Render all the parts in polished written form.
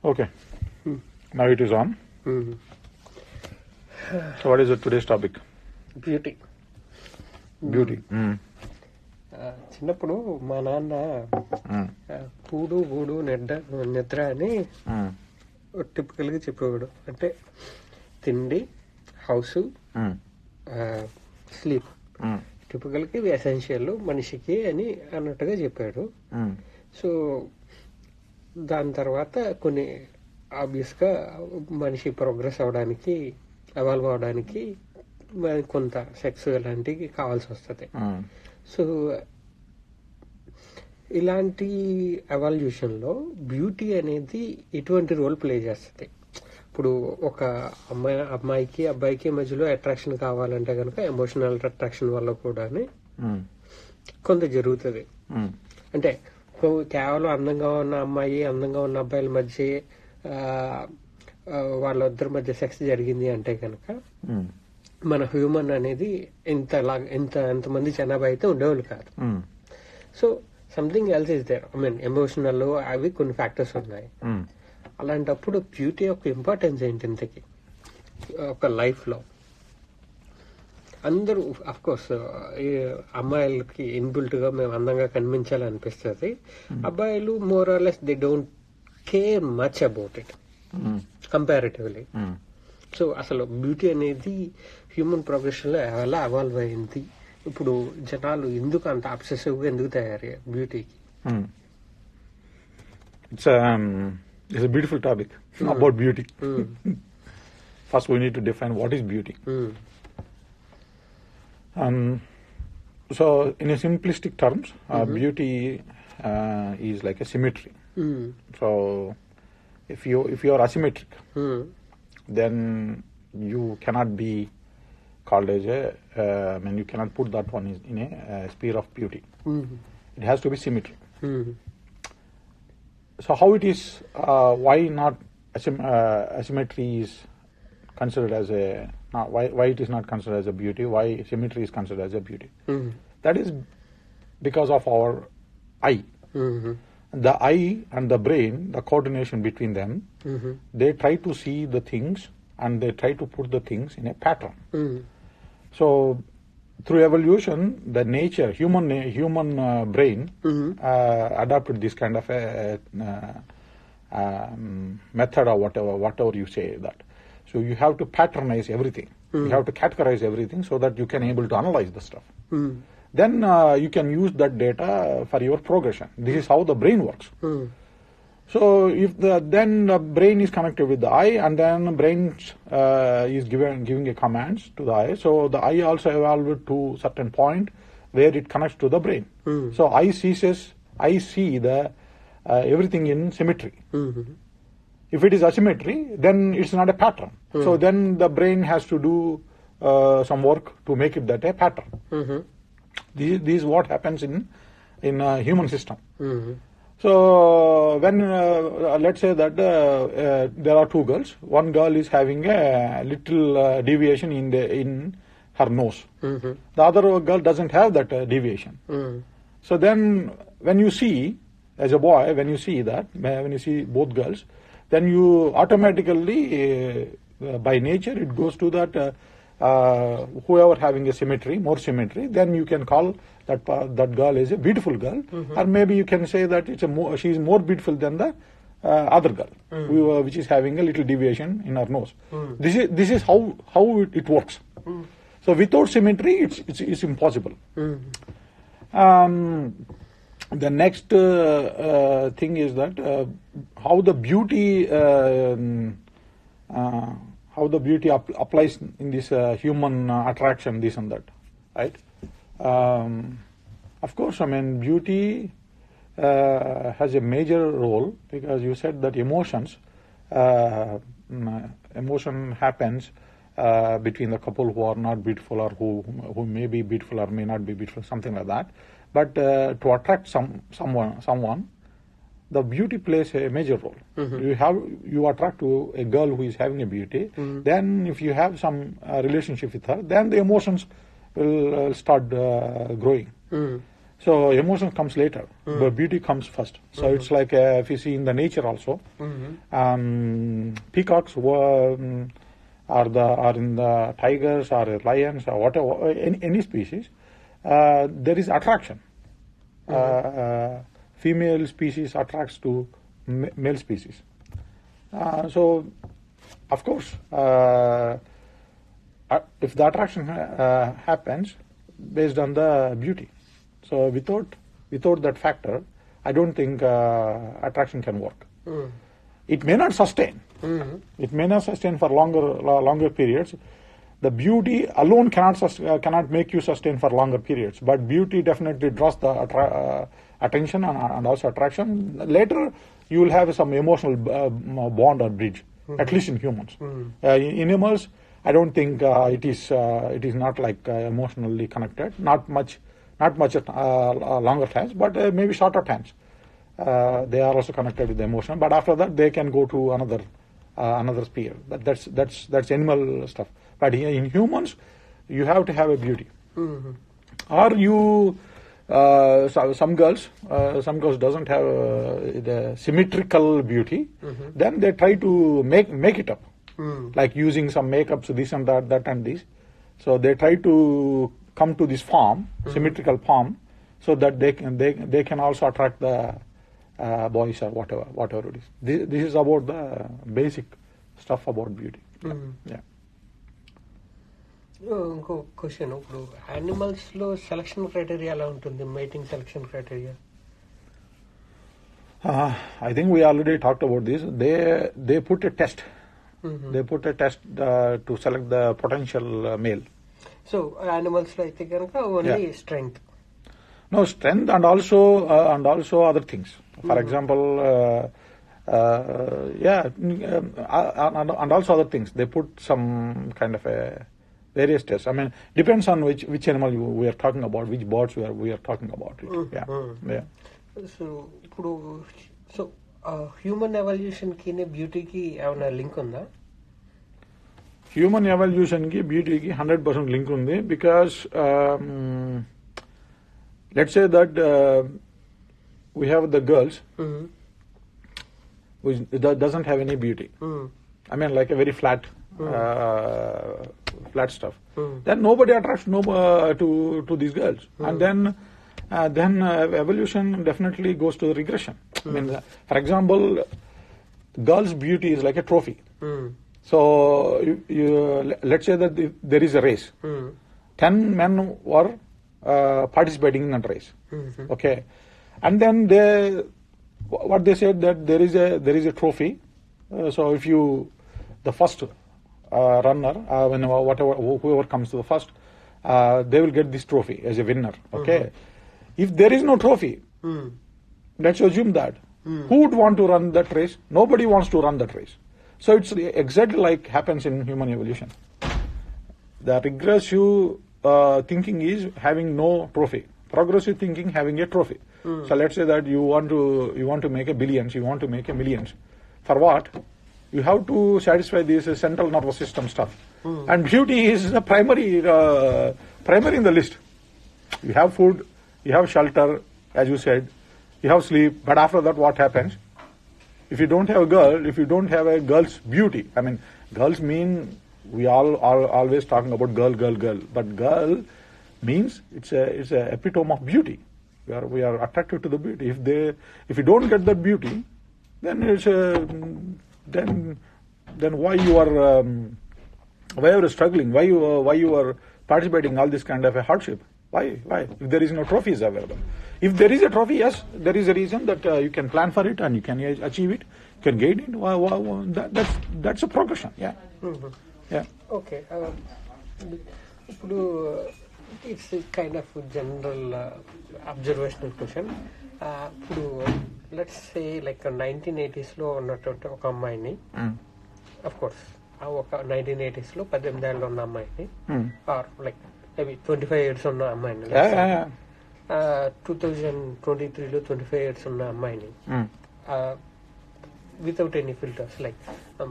Okay. Now it is on. So what is today's topic? Beauty. Beauty. చిన్నప్పుడు మా నాన్న పూడు గూడు నిద్ర అని టిపికల్ గా చెప్పేవాడు. అంటే తిండి, హౌస్, స్లీప్ టిపికల్ గా ఇవి ఎసెన్షియల్ మనిషికి అని అన్నట్టుగా చెప్పాడు. సో దాని తర్వాత కొన్ని ఆబ్వియస్ గా మనిషి ప్రోగ్రెస్ అవడానికి, ఎవాల్వ్ అవడానికి కొంత సెక్స్ ఇలాంటివి కావాల్సి వస్తుంది. సో ఇలాంటి ఎవాల్యూషన్ లో బ్యూటీ అనేది ఎటువంటి రోల్ ప్లే చేస్తుంది? ఇప్పుడు ఒక అమ్మాయికి అబ్బాయికి మధ్యలో అట్రాక్షన్ కావాలంటే కనుక ఎమోషనల్ అట్రాక్షన్ వల్ల కూడా కొంత జరుగుతుంది. అంటే కేవలం అందంగా ఉన్న అమ్మాయి, అందంగా ఉన్న అబ్బాయిల మధ్య వాళ్ళిద్దరి మధ్య సెక్స్ జరిగింది అంటే కనుక మన హ్యూమన్ అనేది ఎంతమంది జనాభా అయితే ఉండేవాళ్ళు కాదు. So something else is there. I mean emotional అవి కొన్ని ఫ్యాక్టర్స్ ఉన్నాయి. అలాంటప్పుడు బ్యూటీ యొక్క ఇంపార్టెన్స్ ఏంటి ఇంతకి ఒక లైఫ్ లో? అందరూ అఫ్ కోర్స్ అమ్మాయిలకి ఇన్బిల్ట్ గా మేము అందంగా కనిపించాలనిపిస్తుంది. అబ్బాయిలు more or less they don't care much about it comparatively. So అసలు బ్యూటీ అనేది హ్యూమన్ ప్రోగ్రెషన్ లో ఎలా అవాల్వ్ అయింది? ఇప్పుడు జనాలు ఎందుకు అంత అబ్సెసివ్ గా ఎందుకు తయారయ్యారు బ్యూటీకి? It's a beautiful topic about beauty. First we need to define what is beauty. So in a simplistic terms, beauty is like a symmetry. So if you are asymmetric, then you cannot be called as you cannot put that one in a sphere of beauty. It has to be symmetry. So how it is, why not asymmetry is considered as why it is not considered as a beauty, why symmetry is considered as a beauty? That is because of our eye. The eye and the brain, the coordination between them, they try to see the things and they try to put the things in a pattern. So through evolution, the nature, human brain adopted this kind of a method or whatever you say that. So you have to patternize everything. You have to categorize everything so that you can able to analyze the stuff. Then you can use that data for your progression. This is how the brain works. So if then the brain is connected with the eye, and then the brain is giving a commands to the eye. So the eye also evolved to certain point where it connects to the brain. So I see the everything in symmetry. If it is asymmetry, then it's not a pattern. So then the brain has to do some work to make it that a pattern. This is what happens in a human system. So when let's say that there are two girls. One girl is having a little deviation in her nose. The other girl doesn't have that deviation. So then when you see, as a boy, when you see both girls, then you automatically by nature it goes to that whoever having a symmetry, more symmetry, then you can call that girl is a beautiful girl, or maybe you can say that she is more beautiful than the other girl, which is having a little deviation in her nose. This is how it works. So without symmetry, it's impossible. The next thing is that how the beauty applies in this human attraction, this and that, right? Of course, I mean beauty has a major role because you said that emotion happens between the couple who are not beautiful or who may be beautiful or may not be beautiful, something like that. But to attract someone, the beauty plays a major role. You attract to a girl who is having a beauty. Then if you have some relationship with her, then the emotions will start growing. So emotion comes later, but beauty comes first. So it's like if you see in the nature also, peacocks are in the tigers or lions or whatever, any species, there is attraction. Female species attracts to male species. So, of course, if the attraction happens based on the beauty. So without that factor, I don't think attraction can work. It may not sustain. It may not sustain for longer periods. The beauty alone cannot make you sustain for longer periods. But beauty definitely draws the attention and also attraction. Later, you will have some emotional bond or bridge. At least in humans. In animals, I don't think it is not like emotionally connected. Not much at longer times, but maybe shorter times. They are also connected with the emotion, but after that they can go to another sphere. That's animal stuff. But in humans, you have to have a beauty. Or you some girls doesn't have the symmetrical beauty. Then they try to make it up, like using some makeup, so this and that and this. So they try to come to this form, symmetrical form, so that they can also attract the boys or whatever it is. This is about the basic stuff about beauty. Yeah. ఇంకో question, ఇప్పుడు animals లో selection criteria ఎలా ఉంటుంది, mating selection criteria? I think we already talked about this. They put a test. They put a test to select the potential male. So animals లో అయితే కనుక only strength. No, strength and also other things. For example, and also other things. They put some kind of a various tests. I mean, depends on which animal we are talking about, which birds we are talking about. Yeah. So ఇప్పుడు human evolution కి బ్యూటీకి ఏమైనా link ఉందా? Human evolution కి బ్యూటీకి 100% link ఉంది. Because let's say that we have the girls which doesn't have any beauty. I mean, like a very flat stuff. Then nobody attracts to these girls, and then evolution definitely goes to regression. I mean, for example, girls' beauty is like a trophy. So let's say that there is a race. 10 men were participating in that race. Okay, and then they said that there is a trophy. So if the first runner, whoever comes to the first, they will get this trophy as a winner. Okay, if there is no trophy, let's assume that who would want to run that race? Nobody wants to run that race. So it's exactly like happens in human evolution. The regressive thinking is having no trophy. Progressive thinking having a trophy. So let's say that you want to make a billions, you want to make a millions. For what? You have to satisfy this central nervous system stuff. And beauty is the primary in the list. You have food, you have shelter, as you said, you have sleep, but after that what happens? If you don't have a girl, if you don't have a girl's beauty, I mean, girls mean, we all are always talking about girl, but girl means it's a epitome of beauty. We are attracted to the beauty. If you don't get that beauty, then it's then why you are struggling? Why you are participating in all this kind of a hardship? Why? If there is no trophies available. If there is a trophy, yes, there is a reason that you can plan for it and you can achieve it, you can gain it. That's a progression. Yeah. Yeah. Okay. ఇప్పుడు it's kind of general observational question. ఇప్పుడు let's say like 1980s లో ఉన్నటువంటి ఒక అమ్మాయిని, of course ఒక 1980s లో 18 ఏళ్ళు ఉన్న అమ్మాయిని, ఆర్ లైక్ మేబీ 25 years ఉన్న అమ్మాయిని, 2023 లో 25 years ఉన్న అమ్మాయిని, వితౌట్ ఎనీ ఫిల్టర్స్, లైక్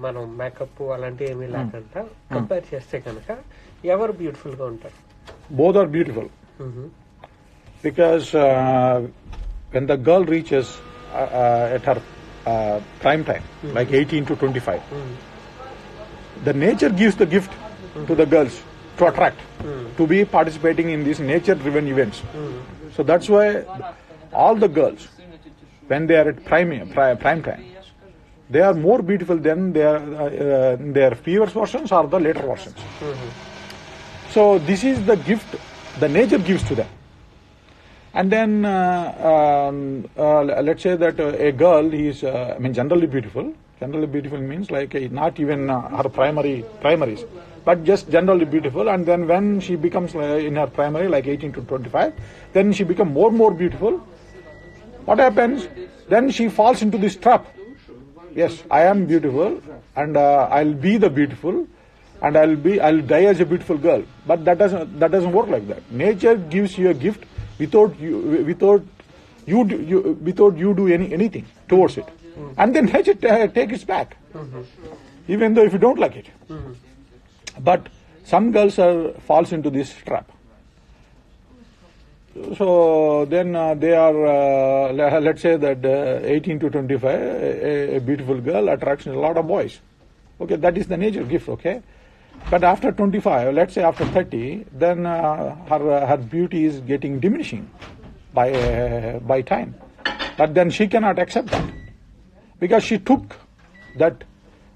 మనం మేకప్ అలాంటివి ఏమీ లేకుండా కంపేర్ చేస్తే కనుక ఎవరు బ్యూటిఫుల్ గా ఉంటారు? Both are beautiful. Because when the girl reaches at her prime time, like 18 to 25, the nature gives the gift to the girls to attract, to be participating in these nature-driven events. So that's why all the girls, when they are at prime time, they are more beautiful than their previous versions or the later versions. So this is the gift the nature gives to them. And then let's say that a girl is, generally beautiful. Generally beautiful means like not even her primaries, but just generally beautiful. And then when she becomes in her primary, like 18 to 25, then she becomes more beautiful. What happens? Then she falls into this trap. Yes, I am beautiful, and I'll be the beautiful, and I'll die as a beautiful girl. But that doesn't work like that. Nature gives you a gift without you do anything towards it, and then nature take it back, even though if you don't like it. But some girls falls into this trap. So then they are, let's say that 18 to 25, a beautiful girl attracts a lot of boys. Okay, that is the nature gift, okay? But after 25, let's say after 30, then her beauty is getting diminishing by time. But then she cannot accept that, because she took that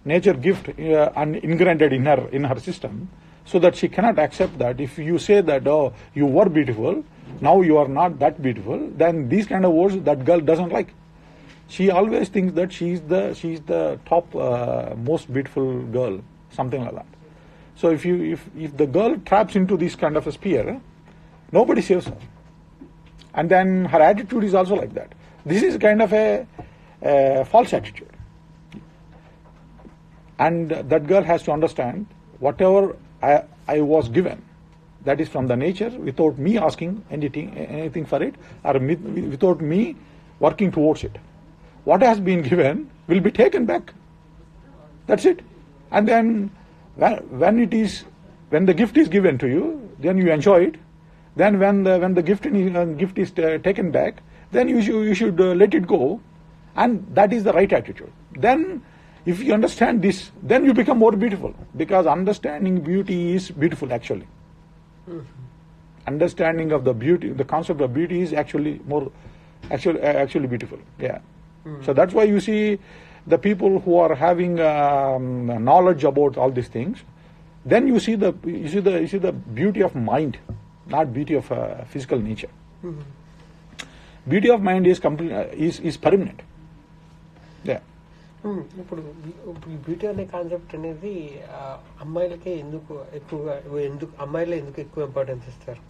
nature gift and ingrained in her system, so that she cannot accept that. If you say that, oh, you were beautiful, now you are not that beautiful, then these kind of words that girl doesn't like. She always thinks that she's the top most beautiful girl, something like that. So if the girl traps into this kind of a sphere, nobody saves her. And then her attitude is also like that. This is kind of a false attitude. And that girl has to understand, whatever I was given, that is from the nature, without me asking anything for it, or without me working towards it. What has been given will be taken back. That's it. And then when the gift is given to you, then you enjoy it. Then when the gift is taken back, then you should let it go, and that is the right attitude. Then if you understand this, then you become more beautiful, because understanding beauty is beautiful actually. Understanding of the beauty, the concept of beauty is actually beautiful. Yeah. So that's why you see the people who are having knowledge about all these things, then you see the beauty of mind, not beauty of physical nature. Beauty of mind is permanent. Yeah. ఇప్పుడు beauty అనే concept అనేది అమ్మాయిలకే అమ్మాయిలే ఎందుకు ఎక్కువ importance ఇస్తారు?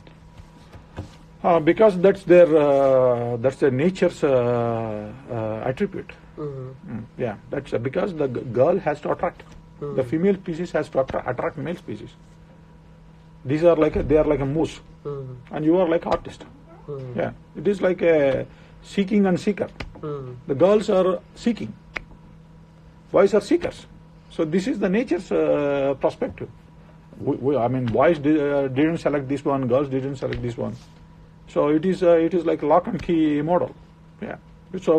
Because that's their nature's attribute. Yeah, that's because the girl has to attract. The female species has to attract male species. They are like a moose, and you are like artist. Yeah, it is like a seeking and seeker. The girls are seeking. Boys are seekers. So this is the nature's perspective. Boys didn't select this one, girls didn't select this one. So it is like lock and key model. Yeah. So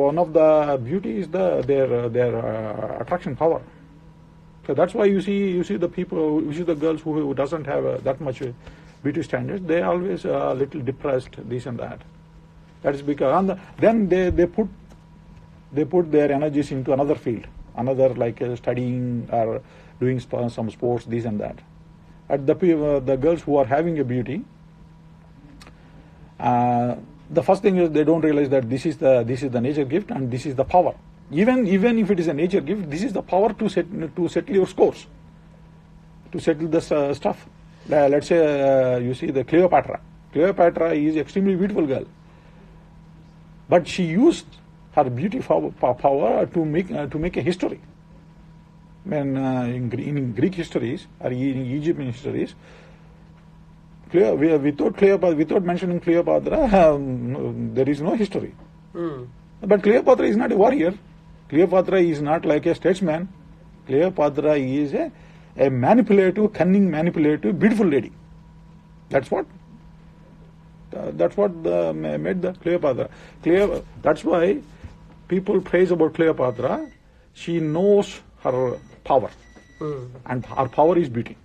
one of the beauty is their attraction power. So that's why you see the people, you see the girls who doesn't have that much beauty standards. They are always a little depressed, this and that. That is because then they put their energies into another field, like studying or doing some sports, this and that. At the girls who are having a beauty, the first thing is they don't realize that this is the nature gift, and this is the power. Even if it is a nature gift, this is the power to settle your scores, to settle the stuff. Let's say you see the Cleopatra. Cleopatra is extremely beautiful girl, but she used her beauty power to make a history. When in Greek histories or in Egyptian histories, without mentioning Cleopatra, there is no history. But Cleopatra is not a warrior. Cleopatra is not like a statesman. Cleopatra is a manipulative, cunning, beautiful lady. That's what. That's what made the Cleopatra. That's why people praise about Cleopatra. She knows her power, and her power is beauty,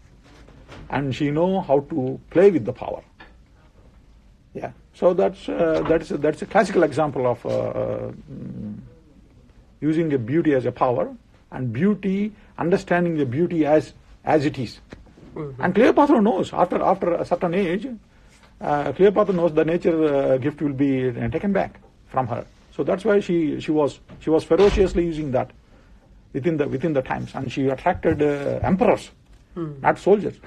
and she knows how to play with the power. Yeah. So that's a classical example of using a beauty as a power, and beauty, understanding the beauty as it is. And Cleopatra knows after a certain age, Cleopatra knows the nature gift will be taken back from her. So that's why she was ferociously using that within the times, and she attracted emperors, not soldiers.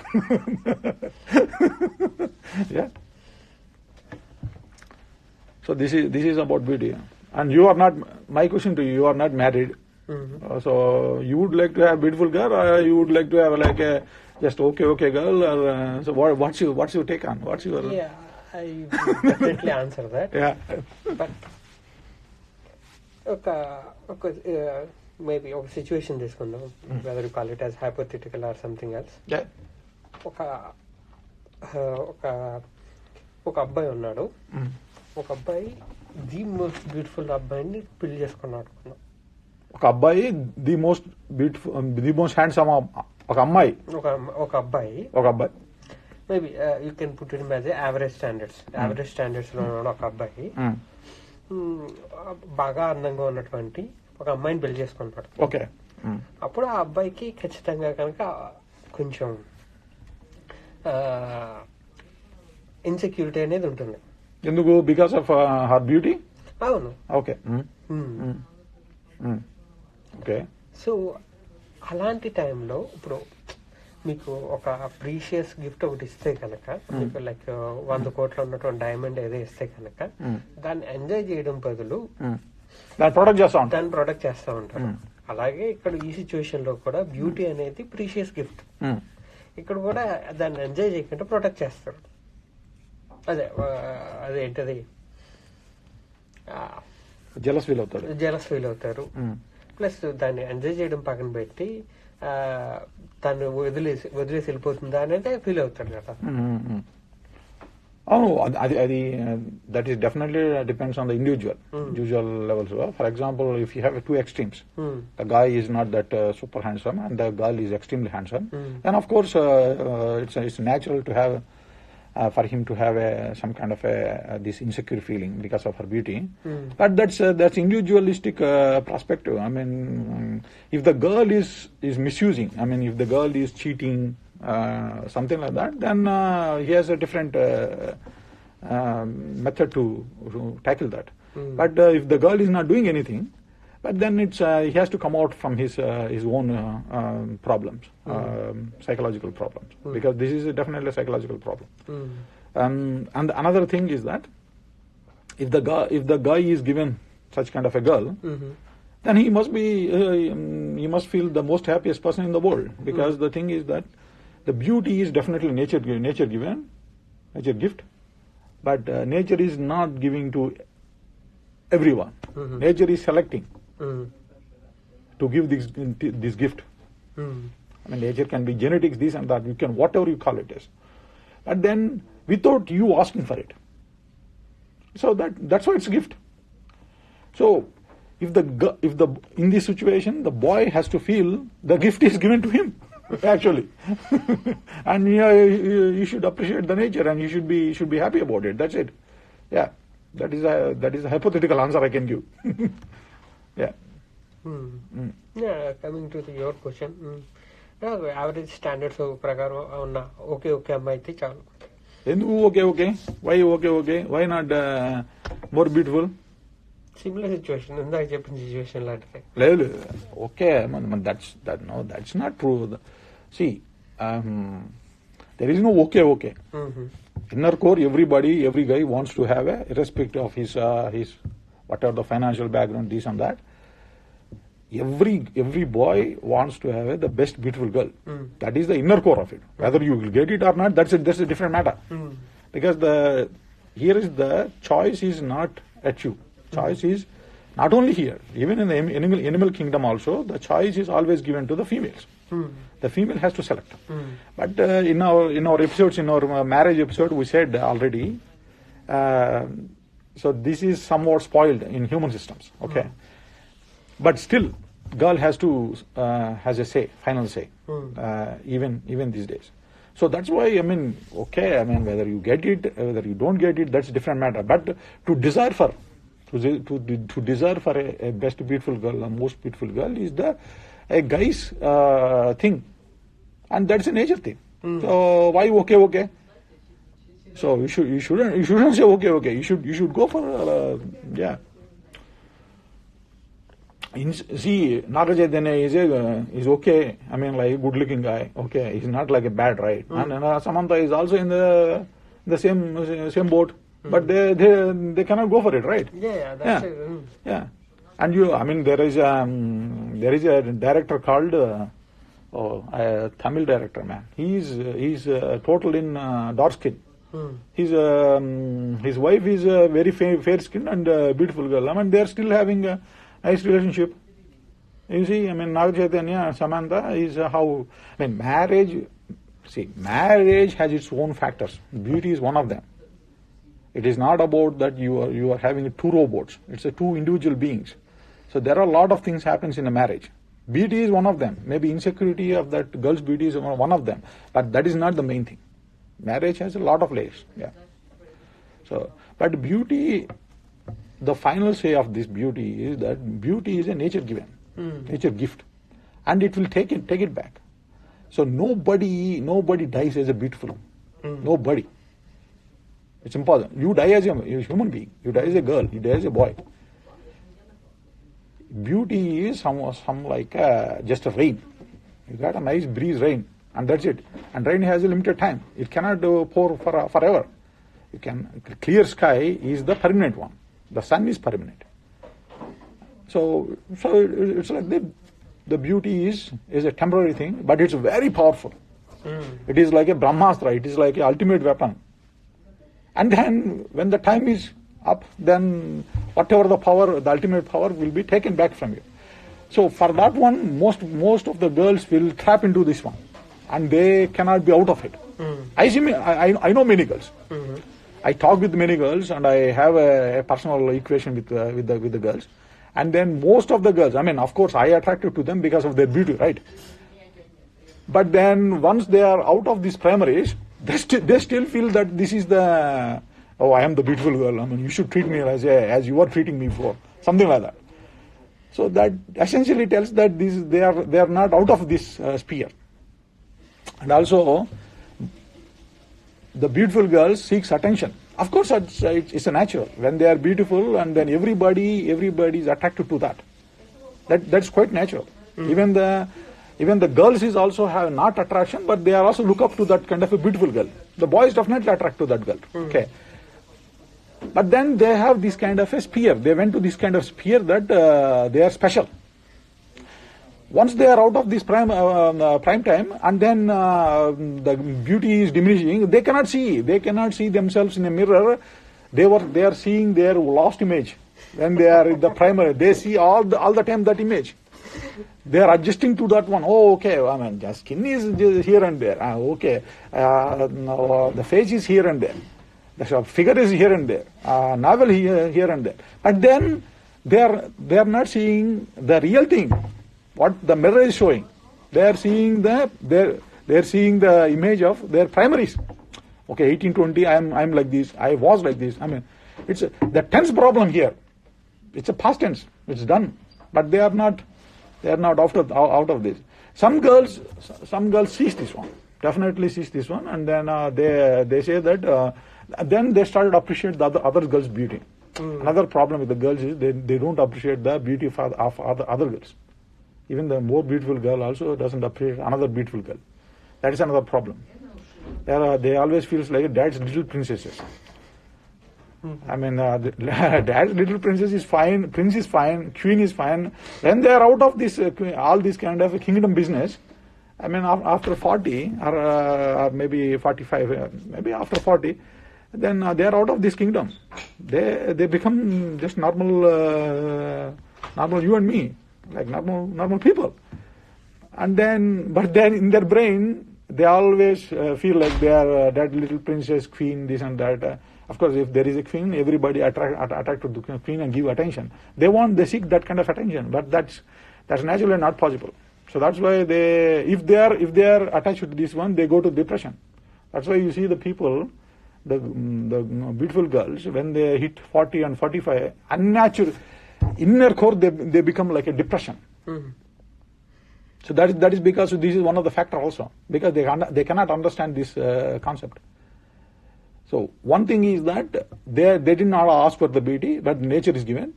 Yeah. So this is about beauty. And you are not. My question to you: you are not married. So you would like to have a beautiful girl, or you would like to have like a just okay girl, or so what's your take on? What's your? Yeah, I definitely answer that. Yeah. But maybe a situation తీసుకుందాం, whether you call it as hypothetical or something else. Yeah. ఒక అబ్బాయి ఉన్నాడు. ఒక అబ్బాయి the most beautiful అబ్బాయిని పెళ్లి చేసుకున్నాడు. ఒక అబ్బాయి ది మోస్ట్ హ్యాండ్సమ్ ఒక అమ్మాయి ఒక అబ్బాయి maybe you can put it as average standards లో ఉన్నాడు ఒక అబ్బాయి. బాగా అందంగా ఉన్నటువంటి ఒక అమ్మాయిని పెళ్లి చేసుకుంటాడు. ఓకే. అప్పుడు ఆ అబ్బాయికి ఖచ్చితంగా కనుక కొంచెం ఇన్సెక్యూరిటీ అనేది ఉంటుంది. ఎందుకు? Because of her beauty. అవును. ఓకే. ఓకే. సో అలాంటి టైంలో ఇప్పుడు మీకు ఒక ప్రీషియస్ గిఫ్ట్ ఒకటి ఇస్తే కనుక, మీకు లైక్ 100 కోట్ల ఉన్నటువంటి డైమండ్ ఏదో ఇస్తే కనుక, దాన్ని ఎంజాయ్ చేయడం బదులు దాన్ని ప్రొడక్ట్ చేస్తా ఉంటారు. అలాగే ఇక్కడ ఈ సిచ్యువేషన్ లో కూడా బ్యూటీ అనేది ప్రీషియస్ గిఫ్ట్. ఇక్కడ కూడా దాన్ని ఎంజాయ్ చేయకుండా ప్రొటెక్ట్ చేస్తారు. అదేంటది, జెలస్ ఫీల్ అవుతారు. ప్లస్ దాన్ని ఎంజాయ్ చేయడం పక్కన పెట్టి తను వదిలేసి వెళ్ళిపోతుందా అనేది ఫీల్ అవుతాడు కదా. అవును, అది that is definitely depends on the individual levels. For example, if you have 2 extremes, the guy is not that super handsome and the girl is extremely handsome, then of course it's natural to have for him to have some kind of this insecure feeling because of her beauty. But that's individualistic perspective. I mean, if the girl is misusing, I mean, if the girl is cheating, something like that, then he has a different method to tackle that. But if the girl is not doing anything, but then it's he has to come out from his own problems, psychological problems, because this is definitely a psychological problem. And another thing is that if the guy is given such kind of a girl, then he must feel the most happiest person in the world, because the thing is that the beauty is definitely nature gift, but nature is not giving to everyone. Nature is selecting to give this gift. I mean, nature can be genetics, this and that, you can whatever you call it as, but then without you asking for it. So that's why it's a gift. So if in this situation the boy has to feel the gift is given to him actually, and you should appreciate the nature, and you should be happy about it. That's it. Yeah, that is a hypothetical answer I can give. Yeah. Yeah, coming to your question, average standards ప్రకారం ఉన్న okay అమ్మాయి అయితే చాలు. ఎందుకు okay? Why not more beautiful? Similar situation, ఇందాక చెప్పిన situation లాంటిది. లేదు, okay, that's not true. See, there is no okay. Inner core, every guy wants to have irrespective of his whatever the financial background, this and that. Every boy wants to have the best beautiful girl. That is the inner core of it. Whether you will get it or not, that's a different matter. Because here is the choice is not at you. Choice is not only here, even in the animal kingdom also, the choice is always given to the females. The female has to select. But in our episodes, in our marriage episode, we said already, So this is somewhat spoiled in human systems. Okay, but still, girl has a say, final say, even these days. So that's why, whether you get it, whether you don't get it, that's a different matter. But to desire for a best beautiful girl, a most beautiful girl, is a guy's thing, and that's a nature thing. So why okay? So you shouldn't say okay. You should go for See, Naga Chaitanya is okay. Like good looking guy. Okay, he's not like a bad, right? And Samantha is also in the same boat, but they cannot go for it, right? Yeah, that's it. Yeah, and there is a director called a Tamil director, man. He's total in dark skin. His wife is a very fair skin and beautiful girl. They are still having a nice relationship. You see, Naga Chaitanya, Samantha is how, marriage has its own factors. Beauty is one of them. It is not about that you are having two robots. It's two individual beings. So there are a lot of things happens in a marriage. Beauty is one of them. Maybe insecurity of that girl's beauty is one of them. But that is not the main thing. Marriage has a lot of layers. Yeah. So, but beauty, the final say of this beauty is that beauty is a nature given, nature gift, and it will take it back. So nobody dies as a beautiful. Nobody. It's impossible. You die as a human being. You die as a girl. You die as a boy. Beauty is some like just a rain. You got a nice breeze rain, and that's it. And rain has a limited time. It cannot pour forever. Clear sky is the permanent one. The sun is permanent. So it's like the beauty is a temporary thing, but it's very powerful. It is like a Brahmastra. It is like an ultimate weapon. And then when the time is up, then whatever the power, the ultimate power will be taken back from you. So for that one, most of the girls will trap into this one, and they cannot be out of it. I know many girls. I talk with many girls, and I have a personal equation with the girls. And then most of the girls, of course, I attracted to them because of their beauty, right? But then once they are out of these primaries, they still feel that this is I am the beautiful girl. You should treat me as you are treating me for something like that. So that essentially tells that they are not out of this sphere. And also, the beautiful girl seeks attention. Of course, it's a natural. When they are beautiful, and then everybody is attracted to that. That's quite natural. Even the girls is also have not attraction, but they are also look up to that kind of a beautiful girl. The boys definitely attract to that girl. Okay. But then they have this kind of a sphere. They went to this kind of sphere that they are special. Once they are out of this prime time, and then the beauty is diminishing, they cannot see themselves in a mirror. They are seeing their lost image. When they are in the primary, they see all the time that image. They are adjusting to that one. Oh, okay. The skin is here and there. Okay. The face is here and there. The figure is here and there. Navel here and there. But then they are not seeing the real thing. What the mirror is showing. They are seeing the image of their primaries. Okay, 1820. I'm like this. I was like this. It's the tense problem here. It's a past tense. It's done. But they are not out of this. Some girls sees this one. Definitely sees this one, and then they say that then they started to appreciate the other girls' beauty. Another problem with the girls is they don't appreciate the beauty of other girls. Even the more beautiful girl also doesn't appreciate another beautiful girl. That is another problem. They always feels like dad's little princesses. Dad's little princess is fine, prince is fine, queen is fine. When they are out of this all this kind of kingdom business, after 40 or maybe 45, maybe after 40, then they are out of this kingdom. They become just normal you and me, like normal people. But then in their brain, they always feel like they are that little princess, queen, this and that. Of course, if there is a queen, everybody attracted to the queen and give attention. They seek that kind of attention, but that's naturally not possible. So that's why if they are attached to this one, they go to depression. That's why you see the people, the beautiful girls, when they hit 40 and 45, unnatural, inner core, they become like a depression. Mm-hmm. So that is because this is one of the factor also, because they cannot understand this concept. So one thing is that they did not ask for the beauty, but nature is given.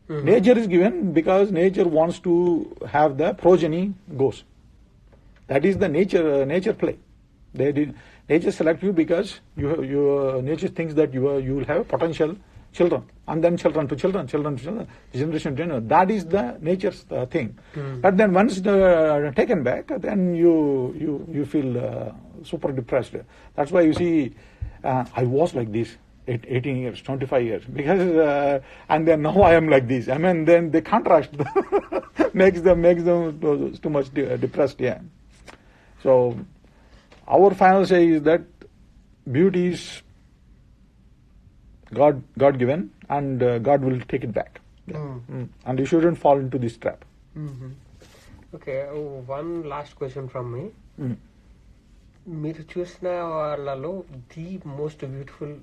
Mm-hmm. Nature is given because nature wants to have the progeny goes. That is the nature play. Nature select you because nature thinks that you will have potential children, and then children to children, generation to generation. That is the nature's thing. Mm. But then once taken back, then you feel super depressed. That's why you see, I was like this 18 years, 25 years, because and then now I am like this. I mean, then the contrast makes them too much depressed. Yeah. So our final say is that beauty is God given, and God will take it back. Yeah. And you shouldn't fall into this trap. Mm-hmm. Okay, one last question from me. మీరు చూసిన వాళ్ళలో the most beautiful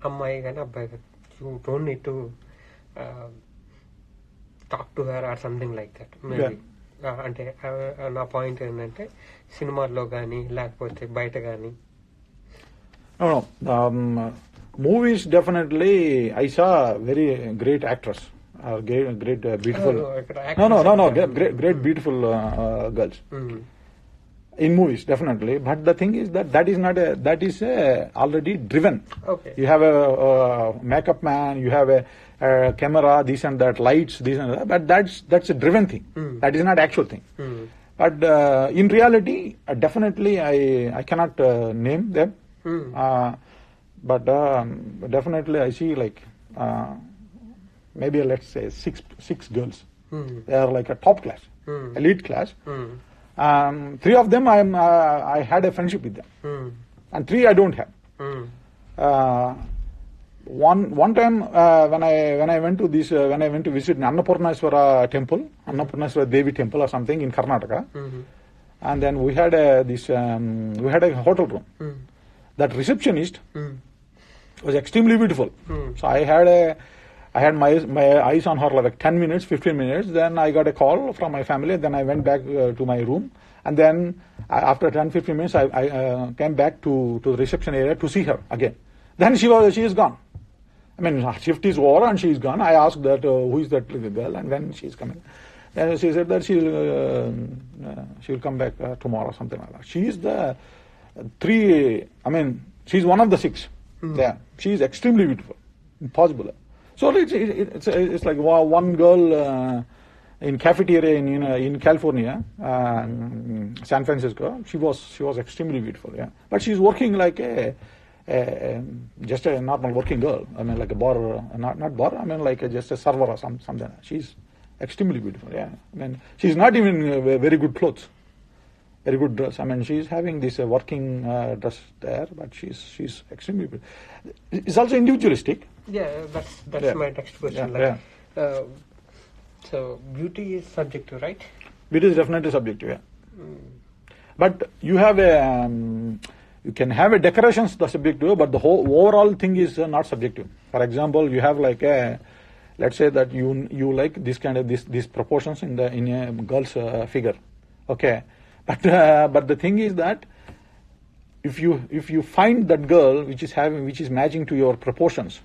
అమ్మాయి కానీ అబ్బాయి కానీ you don't need to talk to her or something like that maybe. అంటే నా point ఏంటంటే సినిమాల్లో కానీ లేకపోతే బయట కానీ. Movies, definitely, I saw very great actress, great beautiful. Great beautiful girls. Mm-hmm. In movies, definitely. But the thing is that is already driven. Okay. You have a makeup man, you have a camera, this and that, lights, this and that. But that's a driven thing. That is not actual thing. But in reality, definitely, I cannot name them. But definitely I see like maybe let's say six girls. They are like a top class, elite class. 3 of them I had a friendship with them, and 3 I don't have. One time when I went to visit Annapurnaswara temple, Annapurnaswara Devi temple or something in Karnataka, and then we had a hotel room. That receptionist was extremely beautiful. So I had my eyes on her like 10 minutes, 15 minutes. Then I got a call from my family. Then I went back to my room. And then after 10-15 minutes, I came back to the reception area to see her again. Then she is gone. I mean, her shift is over and she is gone. I asked that who is that girl and when she is coming. Then she said that she will come back tomorrow, something like that. She is the 3. I mean, she's one of the 6. Yeah, she is extremely beautiful, impossible. So it's like one girl in cafeteria in California, San Francisco. She was extremely beautiful. Yeah, but she's working like just a normal working girl. I mean, like a bar, not bar. I mean, like just a server or something. She's extremely beautiful. Yeah, I mean, she's not even very good clothes. Very good dress. I mean, she's having this working dress there, but she's extremely beautiful. It's also individualistic. Yeah, that's my next question. So beauty is subjective, right? Beauty is definitely subjective. Yeah. But you have you can have a decorations the subjective, but the whole overall thing is not subjective. For example, you have like let's say that you like this kind of these proportions in a girl's figure. Okay. But the thing is that if you find that girl which is matching to your proportions,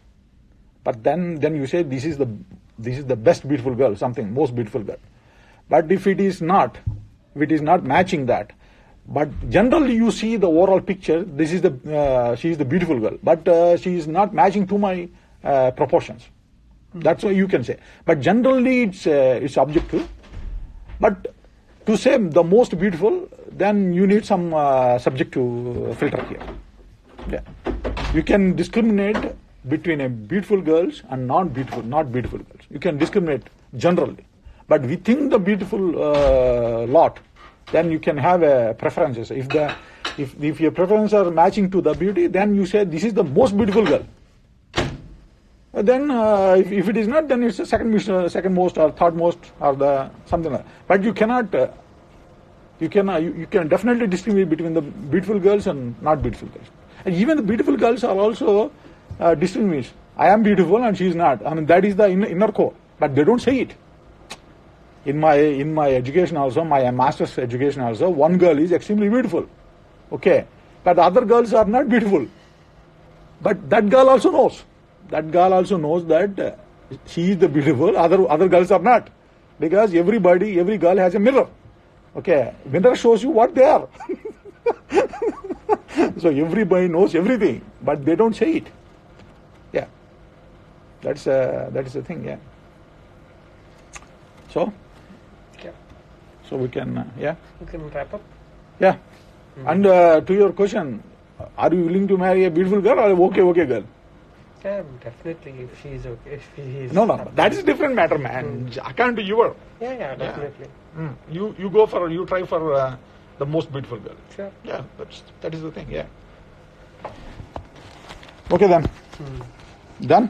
but then you say this is the best beautiful girl, something most beautiful girl. But if it is not matching that, but generally you see the overall picture, she is the beautiful girl, but she is not matching to my proportions. That's what you can say. But generally it's objective. But to say the most beautiful, then you need some subjective filter here. Yeah, you can discriminate between a beautiful girls and not beautiful girls. You can discriminate generally, but within the beautiful lot, then you can have preferences. If your preferences are matching to the beauty, then you say this is the most beautiful girl. then if it is not, then it's the second most or third most or the something like that. But you cannot. You can definitely distinguish between the beautiful girls and not beautiful girls. And even the beautiful girls are also distinguished. I am beautiful and she is not. I mean, that is the inner core. But they don't say it. In my education also, my master's education also, one girl is extremely beautiful. Okay. But the other girls are not beautiful. But that girl also knows. That girl also knows that she is the beautiful, other girls are not. Because every girl has a mirror. Okay, mirror shows you what they are. So everybody knows everything, but they don't say it. Yeah, that is the thing. Yeah. So we can You can wrap up. Yeah, and to your question, are you willing to marry a beautiful girl or okay girl? Yeah, definitely. If she is okay, if she is. No, that is a different matter, man. I can't be your. Yeah, definitely. You try for the most beautiful girl. Sure. Yeah, that is the thing. Yeah. Okay then. Done.